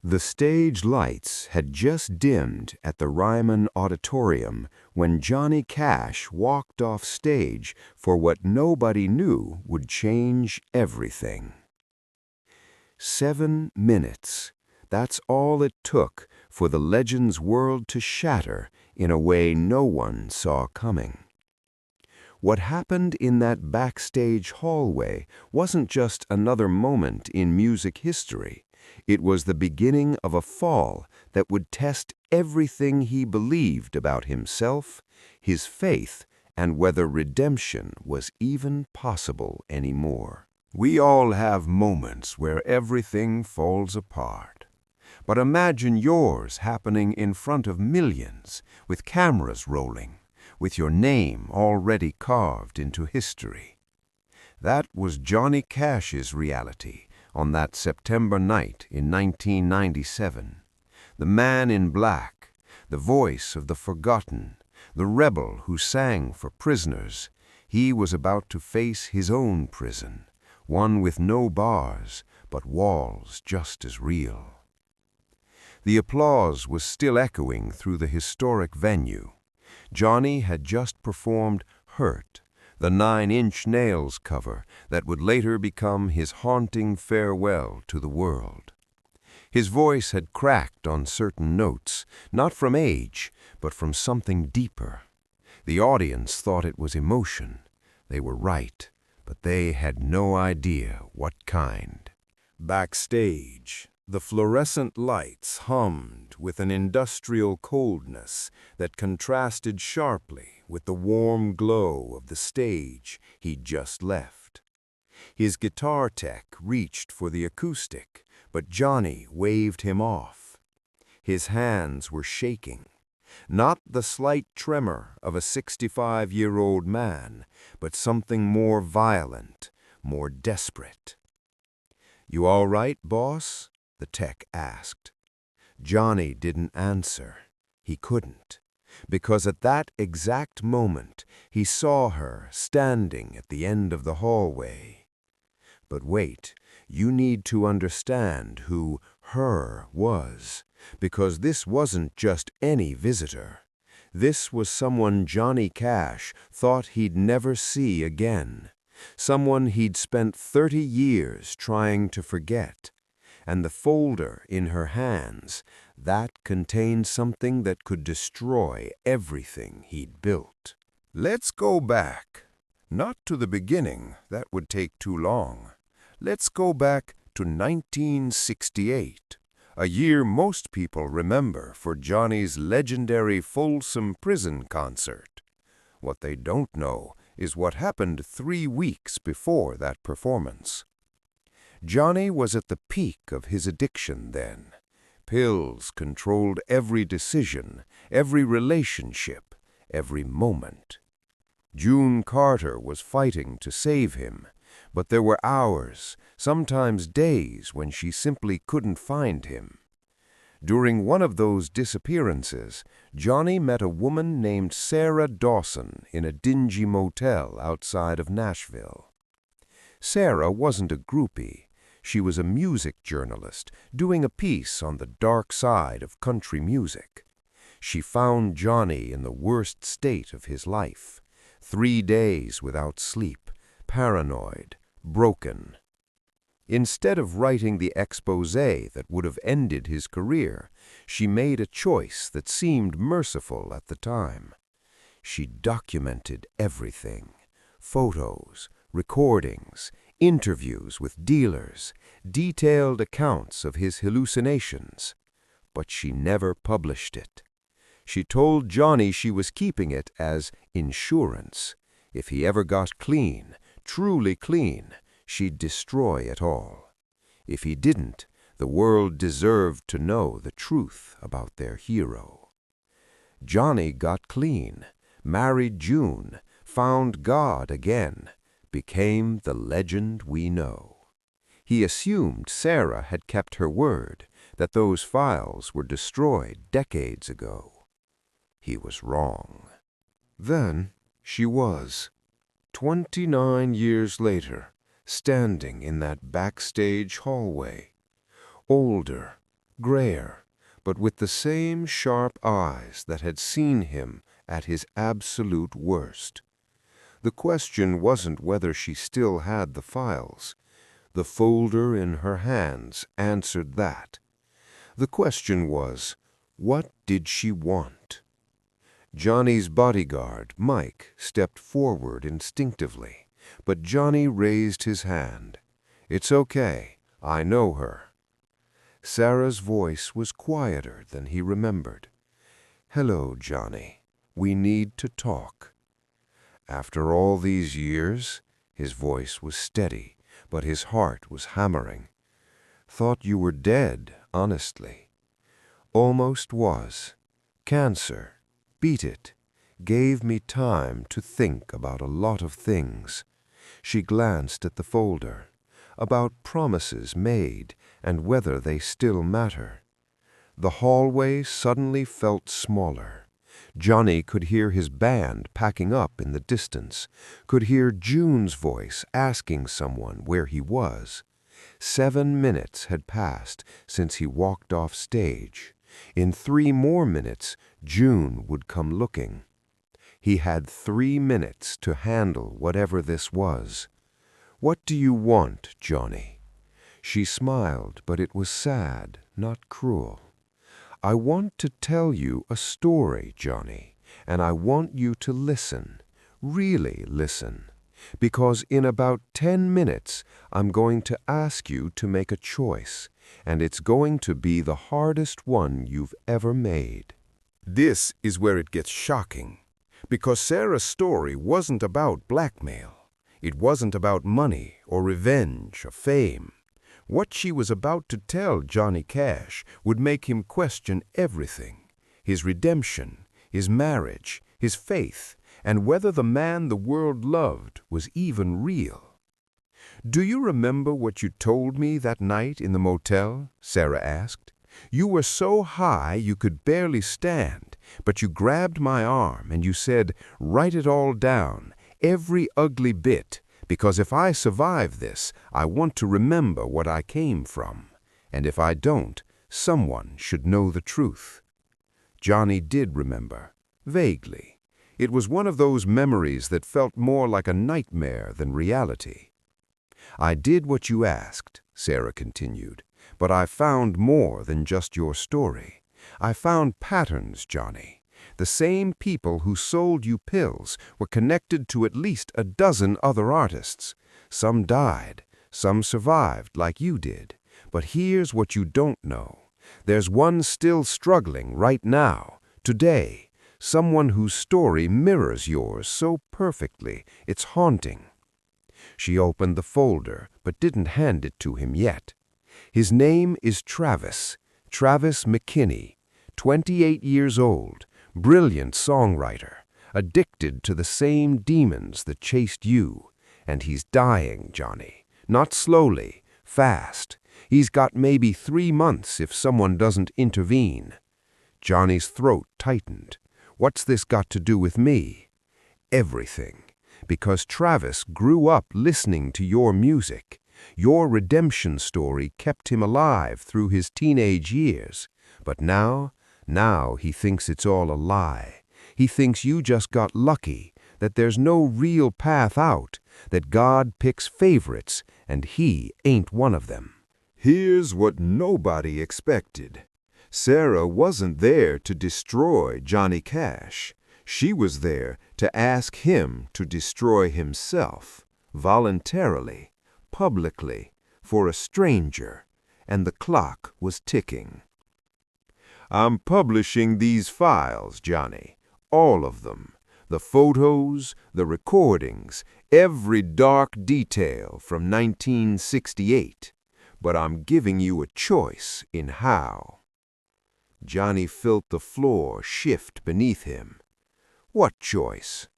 The stage lights had just dimmed at the Ryman Auditorium when Johnny Cash walked off stage for what nobody knew would change everything. 7 minutes. That's all it took for the legend's world to shatter in a way no one saw coming. What happened in that backstage hallway wasn't just another moment in music history. It was the beginning of a fall that would test everything he believed about himself, his faith, and whether redemption was even possible anymore. We all have moments where everything falls apart. But imagine yours happening in front of millions, with cameras rolling, with your name already carved into history. That was Johnny Cash's reality on that September night in 1997. The man in black, the voice of the forgotten, the rebel who sang for prisoners, he was about to face his own prison, one with no bars, but walls just as real. The applause was still echoing through the historic venue. Johnny had just performed Hurt, the 9-inch Nails cover that would later become his haunting farewell to the world. His voice had cracked on certain notes, not from age, but from something deeper. The audience thought it was emotion. They were right, but they had no idea what kind. Backstage, the fluorescent lights hummed with an industrial coldness that contrasted sharply with the warm glow of the stage he'd just left. His guitar tech reached for the acoustic, but Johnny waved him off. His hands were shaking, not the slight tremor of a 65-year-old man, but something more violent, more desperate. "You all right, boss?" the tech asked. Johnny didn't answer. He couldn't, because at that exact moment he saw her standing at the end of the hallway. But wait, you need to understand who her was, because this wasn't just any visitor. This was someone Johnny Cash thought he'd never see again, someone he'd spent 30 years trying to forget. And the folder in her hands, that contained something that could destroy everything he'd built. Let's go back. Not to the beginning, that would take too long. Let's go back to 1968, a year most people remember for Johnny's legendary Folsom Prison concert. What they don't know is what happened 3 weeks before that performance. Johnny was at the peak of his addiction then. Pills controlled every decision, every relationship, every moment. June Carter was fighting to save him, but there were hours, sometimes days, when she simply couldn't find him. During one of those disappearances, Johnny met a woman named Sarah Dawson in a dingy motel outside of Nashville. Sarah wasn't a groupie. She was a music journalist doing a piece on the dark side of country music. She found Johnny in the worst state of his life, 3 days without sleep, paranoid, broken. Instead of writing the exposé that would have ended his career, she made a choice that seemed merciful at the time. She documented everything: photos, recordings, interviews with dealers, detailed accounts of his hallucinations. But she never published it. She told Johnny she was keeping it as insurance. If he ever got clean, truly clean, she'd destroy it all. If he didn't, the world deserved to know the truth about their hero. Johnny got clean, married June, found God again, became the legend we know. He assumed Sarah had kept her word, that those files were destroyed decades ago. He was wrong. Then she was, 29 years later, standing in that backstage hallway. Older, grayer, but with the same sharp eyes that had seen him at his absolute worst. The question wasn't whether she still had the files. The folder in her hands answered that. The question was, what did she want? Johnny's bodyguard, Mike, stepped forward instinctively, but Johnny raised his hand. "It's okay. I know her." Sarah's voice was quieter than he remembered. "Hello, Johnny. We need to talk." After all these years, his voice was steady, but his heart was hammering. "Thought you were dead, honestly." "Almost was. Cancer. Beat it. Gave me time to think about a lot of things." She glanced at the folder. "About promises made and whether they still matter." The hallway suddenly felt smaller. Johnny could hear his band packing up in the distance, could hear June's voice asking someone where he was. 7 minutes had passed since he walked off stage. In 3 more minutes, June would come looking. He had 3 minutes to handle whatever this was. "What do you want, Johnny?" She smiled, but it was sad, not cruel. "I want to tell you a story, Johnny, and I want you to listen, really listen, because in about 10 minutes I'm going to ask you to make a choice, and it's going to be the hardest one you've ever made." This is where it gets shocking, because Sarah's story wasn't about blackmail. It wasn't about money or revenge or fame. What she was about to tell Johnny Cash would make him question everything: his redemption, his marriage, his faith, and whether the man the world loved was even real. "Do you remember what you told me that night in the motel?" Sarah asked. "You were so high you could barely stand, but you grabbed my arm and you said, 'Write it all down, every ugly bit, because if I survive this, I want to remember what I came from. And if I don't, someone should know the truth.'" Johnny did remember, vaguely. It was one of those memories that felt more like a nightmare than reality. "I did what you asked," Sarah continued, "but I found more than just your story. I found patterns, Johnny. The same people who sold you pills were connected to at least a dozen other artists. Some died, some survived like you did. But here's what you don't know. There's one still struggling right now, today, someone whose story mirrors yours so perfectly, it's haunting." She opened the folder, but didn't hand it to him yet. "His name is Travis McKinney, 28 years old, brilliant songwriter, addicted to the same demons that chased you. And he's dying, Johnny. Not slowly, fast. He's got maybe 3 months if someone doesn't intervene." Johnny's throat tightened. "What's this got to do with me?" "Everything. Because Travis grew up listening to your music. Your redemption story kept him alive through his teenage years. But now he thinks it's all a lie. He thinks you just got lucky, that there's no real path out, that God picks favorites, and he ain't one of them." Here's what nobody expected. Sarah wasn't there to destroy Johnny Cash. She was there to ask him to destroy himself, voluntarily, publicly, for a stranger, and the clock was ticking. "I'm publishing these files, Johnny, all of them. The photos, the recordings, every dark detail from 1968. But I'm giving you a choice in how." Johnny felt the floor shift beneath him. "What choice?"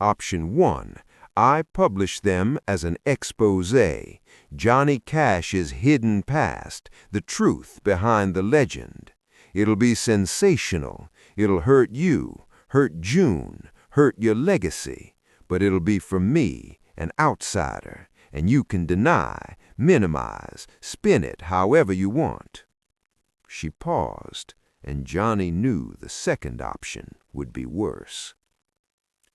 "Option 1. I publish them as an exposé, Johnny Cash's hidden past, the truth behind the legend. It'll be sensational. It'll hurt you, hurt June, hurt your legacy. But it'll be from me, an outsider, and you can deny, minimize, spin it however you want." She paused, and Johnny knew the second option would be worse.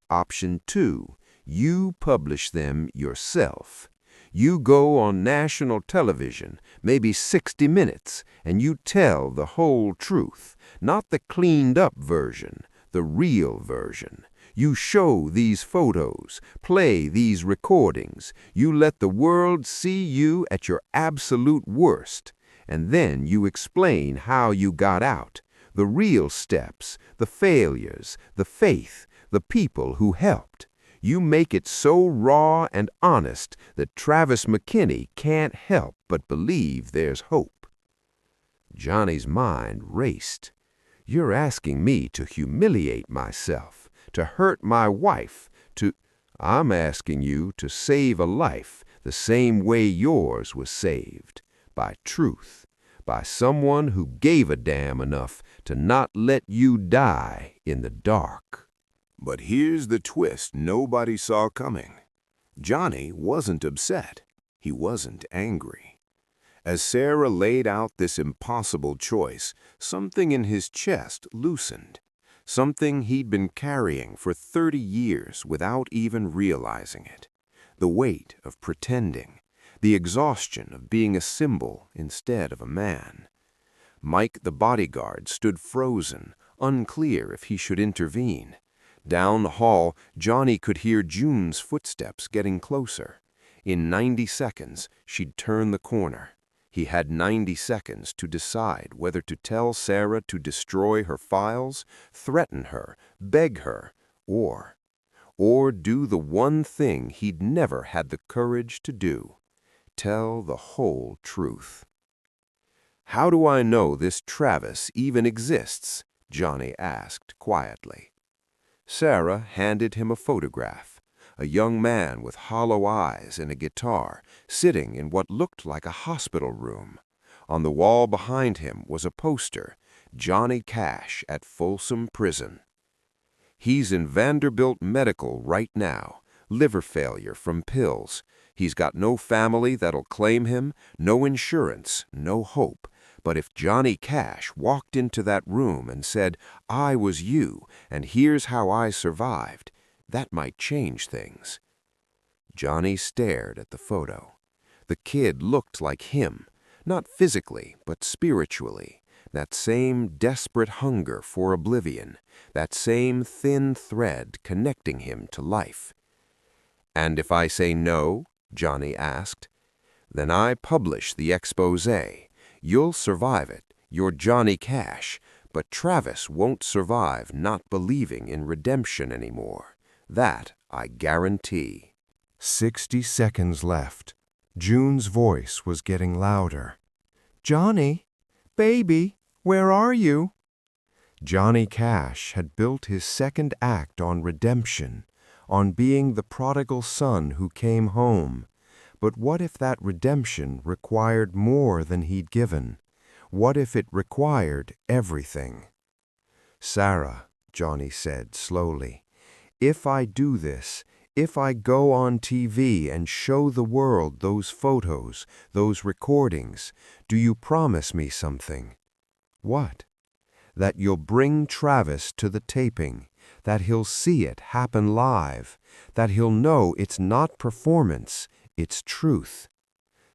Option 2, you publish them yourself. You go on national television, maybe 60 Minutes, and you tell the whole truth, not the cleaned-up version, the real version. You show these photos, play these recordings. You let the world see you at your absolute worst, and then you explain how you got out, the real steps, the failures, the faith, the people who helped. You make it so raw and honest that Travis McKinney can't help but believe there's hope. Johnny's mind raced. You're asking me to humiliate myself, to hurt my wife, I'm asking you to save a life the same way yours was saved, by truth, by someone who gave a damn enough to not let you die in the dark. But here's the twist nobody saw coming. Johnny wasn't upset. He wasn't angry. As Sarah laid out this impossible choice, something in his chest loosened. Something he'd been carrying for 30 years without even realizing it. The weight of pretending. The exhaustion of being a symbol instead of a man. Mike the bodyguard stood frozen, unclear if he should intervene. Down the hall, Johnny could hear June's footsteps getting closer. In 90 seconds, she'd turn the corner. He had 90 seconds to decide whether to tell Sarah to destroy her files, threaten her, beg her, or do the one thing he'd never had the courage to do: tell the whole truth. "How do I know this Travis even exists?" Johnny asked quietly. Sarah handed him a photograph, a young man with hollow eyes and a guitar, sitting in what looked like a hospital room. On the wall behind him was a poster, Johnny Cash at Folsom Prison. "He's in Vanderbilt Medical right now, liver failure from pills. He's got no family that'll claim him, no insurance, no hope. But if Johnny Cash walked into that room and said, 'I was you, and here's how I survived,' that might change things." Johnny stared at the photo. The kid looked like him, not physically, but spiritually. That same desperate hunger for oblivion, that same thin thread connecting him to life. "And if I say no," Johnny asked, "then I publish the exposé. You'll survive it, you're Johnny Cash, but Travis won't survive not believing in redemption anymore. That I guarantee." 60 seconds left. June's voice was getting louder. "Johnny, baby, where are you?" Johnny Cash had built his second act on redemption, on being the prodigal son who came home. But what if that redemption required more than he'd given? What if it required everything? "Sarah," Johnny said slowly, "if I do this, if I go on TV and show the world those photos, those recordings, do you promise me something?" "What?" "That you'll bring Travis to the taping, that he'll see it happen live, that he'll know it's not performance, it's truth."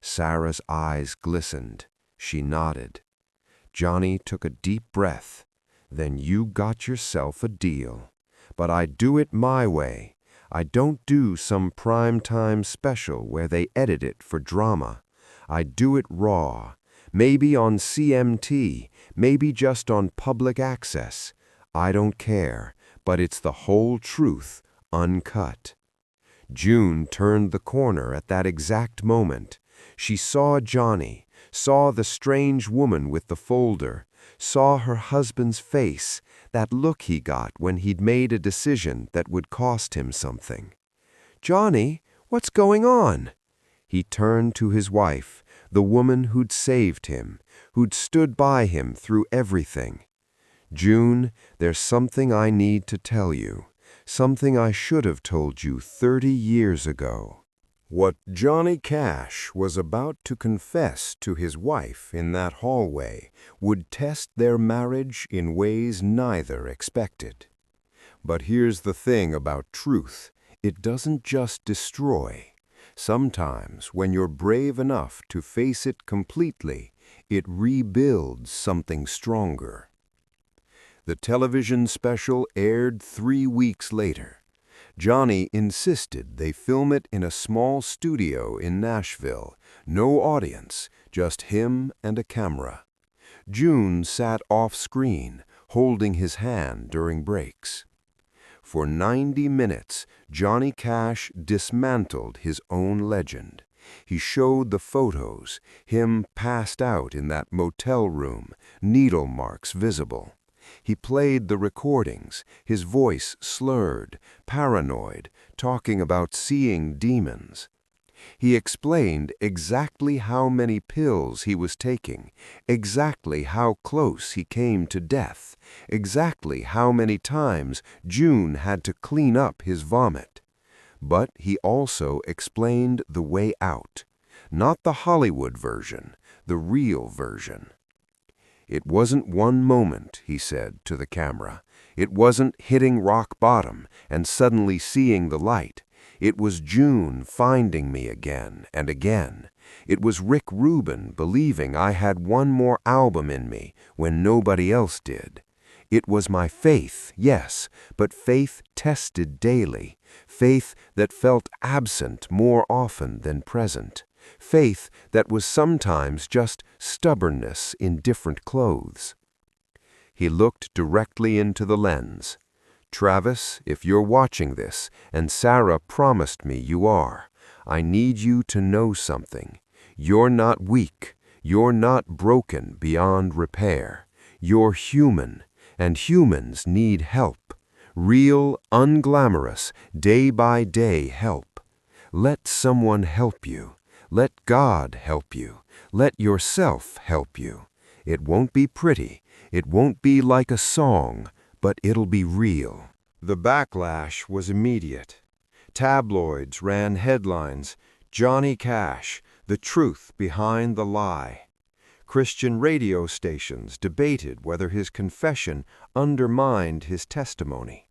Sarah's eyes glistened. She nodded. Johnny took a deep breath. "Then you got yourself a deal. But I do it my way. I don't do some prime-time special where they edit it for drama. I do it raw. Maybe on CMT, maybe just on public access. I don't care, but it's the whole truth, uncut." June turned the corner at that exact moment. She saw Johnny, saw the strange woman with the folder, saw her husband's face, that look he got when he'd made a decision that would cost him something. "Johnny, what's going on?" He turned to his wife, the woman who'd saved him, who'd stood by him through everything. "June, there's something I need to tell you. Something I should have told you 30 years ago." What Johnny Cash was about to confess to his wife in that hallway would test their marriage in ways neither expected. But here's the thing about truth. It doesn't just destroy. Sometimes, when you're brave enough to face it completely, it rebuilds something stronger. The television special aired 3 weeks later. Johnny insisted they film it in a small studio in Nashville. No audience, just him and a camera. June sat off-screen, holding his hand during breaks. For 90 minutes, Johnny Cash dismantled his own legend. He showed the photos, him passed out in that motel room, needle marks visible. He played the recordings, his voice slurred, paranoid, talking about seeing demons. He explained exactly how many pills he was taking, exactly how close he came to death, exactly how many times June had to clean up his vomit. But he also explained the way out, not the Hollywood version, the real version. It wasn't one moment, he said to the camera. It wasn't hitting rock bottom and suddenly seeing the light. It was June finding me again and again. It was Rick Rubin believing I had one more album in me when nobody else did. It was my faith, yes, but faith tested daily, faith that felt absent more often than present. Faith that was sometimes just stubbornness in different clothes. He looked directly into the lens. Travis, if you're watching this, and Sarah promised me you are, I need you to know something. You're not weak. You're not broken beyond repair. You're human, and humans need help. Real, unglamorous, day-by-day help. Let someone help you. Let God help you. Let yourself help you. It won't be pretty. It won't be like a song, but it'll be real. The backlash was immediate. Tabloids ran headlines, "Johnny Cash, the truth behind the lie." Christian radio stations debated whether his confession undermined his testimony.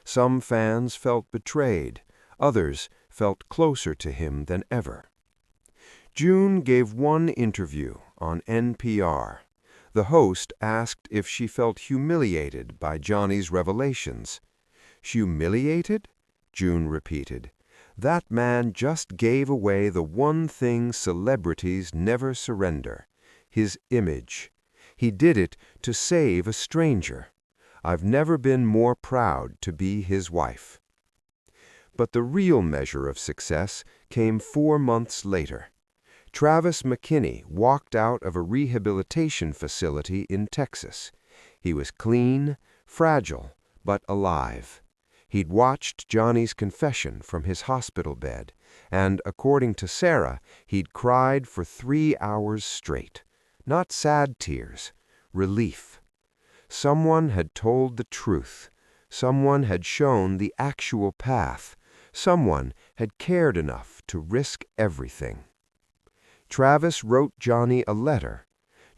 Some fans felt betrayed. Others felt closer to him than ever. June gave one interview on NPR. The host asked if she felt humiliated by Johnny's revelations. "Humiliated?" June repeated. "That man just gave away the one thing celebrities never surrender, his image. He did it to save a stranger. I've never been more proud to be his wife." But the real measure of success came 4 months later. Travis McKinney walked out of a rehabilitation facility in Texas. He was clean, fragile, but alive. He'd watched Johnny's confession from his hospital bed, and, according to Sarah, he'd cried for 3 hours straight. Not sad tears, relief. Someone had told the truth. Someone had shown the actual path. Someone had cared enough to risk everything. Travis wrote Johnny a letter.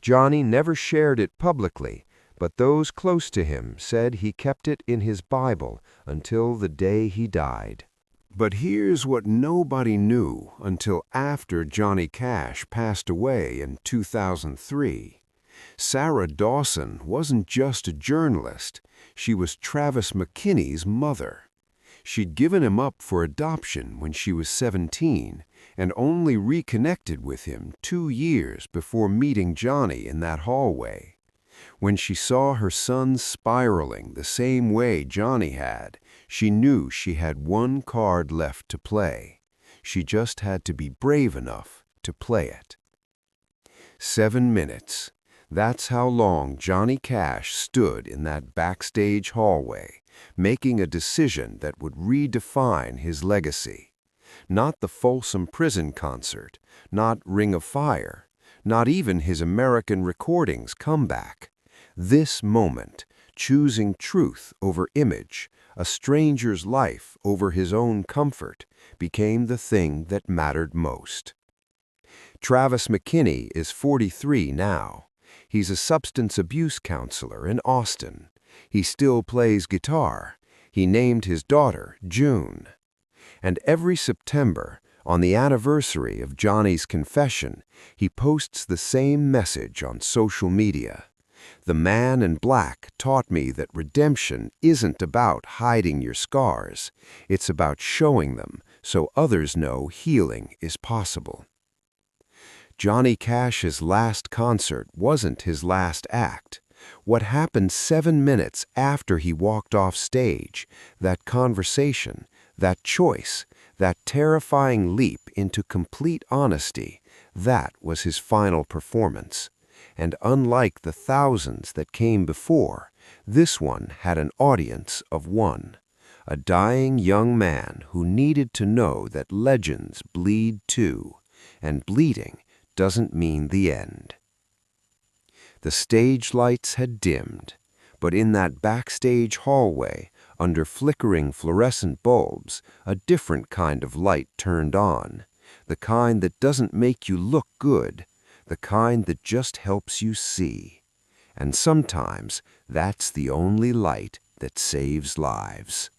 Johnny never shared it publicly, but those close to him said he kept it in his Bible until the day he died. But here's what nobody knew until after Johnny Cash passed away in 2003. Sarah Dawson wasn't just a journalist. She was Travis McKinney's mother. She'd given him up for adoption when she was 17 and only reconnected with him 2 years before meeting Johnny in that hallway. When she saw her son spiraling the same way Johnny had, she knew she had one card left to play. She just had to be brave enough to play it. 7 minutes. That's how long Johnny Cash stood in that backstage hallway, making a decision that would redefine his legacy. Not the Folsom Prison concert, not Ring of Fire, not even his American Recordings comeback. This moment, choosing truth over image, a stranger's life over his own comfort, became the thing that mattered most. Travis McKinney is 43 now. He's a substance abuse counselor in Austin. He still plays guitar. He named his daughter June. And every September, on the anniversary of Johnny's confession, he posts the same message on social media. The man in black taught me that redemption isn't about hiding your scars. It's about showing them so others know healing is possible. Johnny Cash's last concert wasn't his last act. What happened 7 minutes after he walked off stage, that conversation, that choice, that terrifying leap into complete honesty, that was his final performance. And unlike the thousands that came before, this one had an audience of one. A dying young man who needed to know that legends bleed too, and bleeding doesn't mean the end. The stage lights had dimmed, but in that backstage hallway, under flickering fluorescent bulbs, a different kind of light turned on, the kind that doesn't make you look good, the kind that just helps you see. And sometimes that's the only light that saves lives.